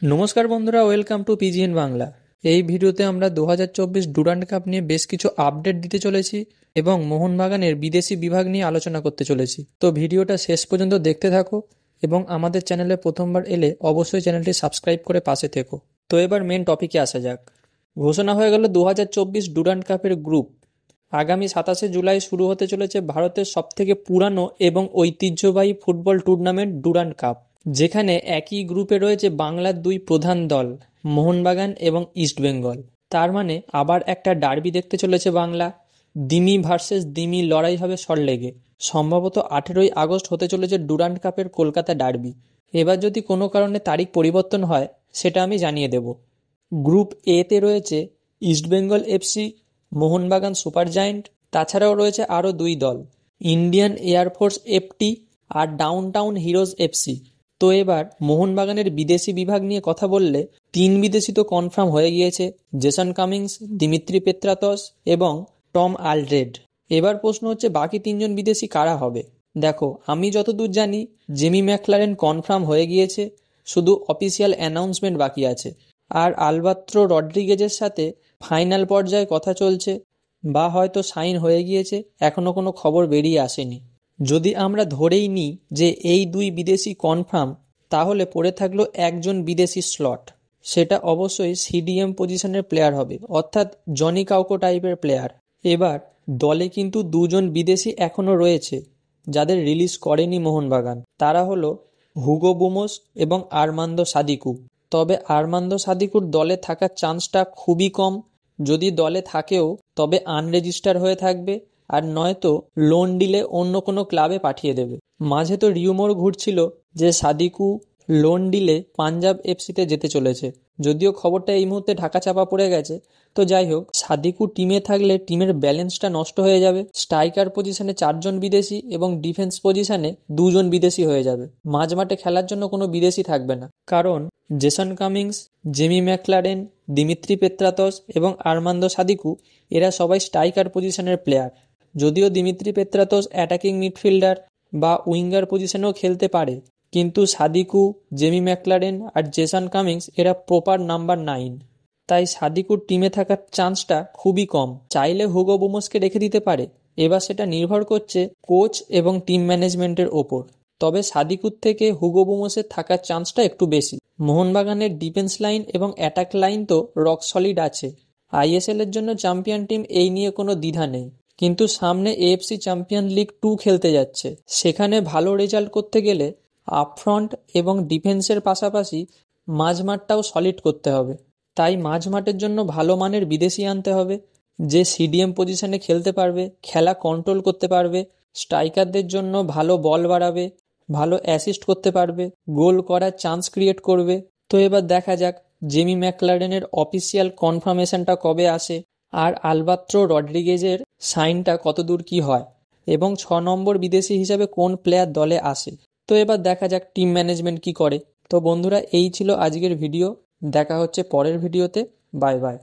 নমস্কার বন্ধুরা, welcome to পিজিএন Bangla. এই ভিডিওতে আমরা 2024 ডুরান্ড কাপ নিয়ে বেশ কিছু আপডেট দিতে চলেছি এবং মোহনবাগানের বিদেশি বিভাগ নিয়ে আলোচনা করতে চলেছি। তো ভিডিওটা শেষ পর্যন্ত দেখতে থাকো এবং আমাদের চ্যানেলে প্রথমবার এলে অবশ্যই চ্যানেলটি সাবস্ক্রাইব করে পাশে থেকো। তো এবার মেন টপিকে আসা যাক। ঘোষণা হয়ে গেল 2024 ডুরান্ড কাপের গ্রুপ। আগামী 27শে জুলাই শুরু হতে চলেছে ভারতের সবথেকে পুরানো এবং ঐতিহ্যবাহী ফুটবল টুর্নামেন্ট ডুরান্ড কাপ, যেখানে একই গ্রুপে রয়েছে বাংলার দুই প্রধান দল মোহনবাগান এবং ইস্টবেঙ্গল। তার মানে আবার একটা ডার্বি দেখতে চলেছে বাংলা। দিমি ভার্সেস দিমি লড়াই হবে সল্টলেকে। সম্ভবত 18ই আগস্ট হতে চলেছে ডুরান্ড কাপের কলকাতা ডার্বি। এবার যদি কোনো কারণে তারিখ পরিবর্তন হয় সেটা আমি জানিয়ে দেব। গ্রুপ এতে রয়েছে East Bengal FC, Mohun Bagan super giant, তাছাড়াও রয়েছে আরও দুই দল, ইন্ডিয়ান এয়ারফোর্স এফটি আর ডাউনটাউন হিরোজ এফসি। তো এবার মোহনবাগানের বিদেশি বিভাগ নিয়ে কথা বললে 3 বিদেশি তো কনফার্ম হয়ে গিয়েছে, জেসন কামিংস, দিমিত্রি পেত্রাতস এবং টম আলড্রেড। এবার প্রশ্ন হচ্ছে বাকি 3জন বিদেশি কারা হবে। দেখো, আমি যতদূর জানি জেমি ম্যাকলারেন কনফার্ম হয়ে গিয়েছে, শুধু অফিসিয়াল অ্যানাউন্সমেন্ট বাকি আছে। আর আলবাত্রো রড্রিগেজের সাথে ফাইনাল পর্যায়ে কথা চলছে বা হয়তো সাইন হয়ে গিয়েছে, এখনও কোনো খবর বেরিয়ে আসেনি। যদি আমরা ধরেই নিই যে এই দুই বিদেশি কনফার্ম, তাহলে পড়ে থাকলো একজন বিদেশি স্লট। সেটা অবশ্যই সিডিএম পজিশনের প্লেয়ার হবে, অর্থাৎ জনি কাউকো টাইপের প্লেয়ার। এবার দলে কিন্তু দুজন বিদেশি এখনও রয়েছে যাদের রিলিজ করেনি মোহনবাগান। তারা হলো হুগো বুমোস এবং আর্মান্দো সাদিকু। তবে আর্মান্দো সাদিকুর দলে থাকার চান্সটা খুবই কম। যদি দলে থাকেও তবে আনরেজিস্টার হয়ে থাকবে, আর নয়তো লোন ডিলে অন্য কোনো ক্লাবে পাঠিয়ে দেবে। মাঝে তো রিউমোর ঘুরছিল যে সাদিকু লোন ডিলে পাঞ্জাব এফসিতে যেতে চলেছে, যদিও খবরটা এই মুহূর্তে ঢাকা চাপা পড়ে গেছে। তো যাই হোক, সাদিকু টিমে থাকলে টিমের ব্যালেন্সটা নষ্ট হয়ে যাবে। স্ট্রাইকার পজিশনে 4 জন বিদেশি এবং ডিফেন্স পজিশনে 2 জন বিদেশি হয়ে যাবে। মাঝমাঠে খেলার জন্য কোনো বিদেশি থাকবে না, কারণ Jason Cummings, Jamie Maclaren, Dimitri Petratos এবং আর্মান্দো সাদিকু এরা সবাই স্ট্রাইকার পজিশনের প্লেয়ার। যদিও দিমিত্রি পেত্রাতস অ্যাটাকিং মিডফিল্ডার বা উইঙ্গার পজিশনেও খেলতে পারে, কিন্তু সাদিকু, জেমি ম্যাকলারেন আর জেসন কামিংস এরা প্রপার নাম্বার 9। তাই সাদিকুর টিমে থাকার চান্সটা খুবই কম। চাইলে হুগো বুমোসকে রেখে দিতে পারে, এবার সেটা নির্ভর করছে কোচ এবং টিম ম্যানেজমেন্টের ওপর। তবে সাদিকুর থেকে হুগো বুমোসের থাকার চান্সটা একটু বেশি। মোহনবাগানের ডিফেন্স লাইন এবং অ্যাটাক লাইন তো রক সলিড আছে। আইএসএল এর জন্য চ্যাম্পিয়ন টিম, এই নিয়ে কোনো দ্বিধা নেই। কিন্তু সামনে এএফসি চ্যাম্পিয়ন লিগ 2 খেলতে যাচ্ছে, সেখানে ভালো রেজাল্ট করতে গেলে আপফ্রন্ট এবং ডিফেন্সের পাশাপাশি মাঝমাঠটাও সলিড করতে হবে। তাই মাঝমাঠের জন্য ভালো মানের বিদেশি আনতে হবে, যে সিডিএম পজিশনে খেলতে পারবে, খেলা কন্ট্রোল করতে পারবে, স্ট্রাইকারদের জন্য ভালো বল বাড়াবে, ভালো অ্যাসিস্ট করতে পারবে, গোল করার চান্স ক্রিয়েট করবে। তো এবার দেখা যাক জেমি ম্যাকলারেনের অফিসিয়াল কনফার্মেশনটা কবে আসে, আর আলবাত্রো রড্রিগেজের সাইনটা কতদূর কি হয়, এবং 6 নম্বর বিদেশি হিসাবে কোন প্লেয়ার দলে আসে। তো এবার দেখা যাক টিম ম্যানেজমেন্ট কি করে। তো বন্ধুরা, এই ছিল আজকের ভিডিও। দেখা হচ্ছে পরের ভিডিওতে। Bye bye.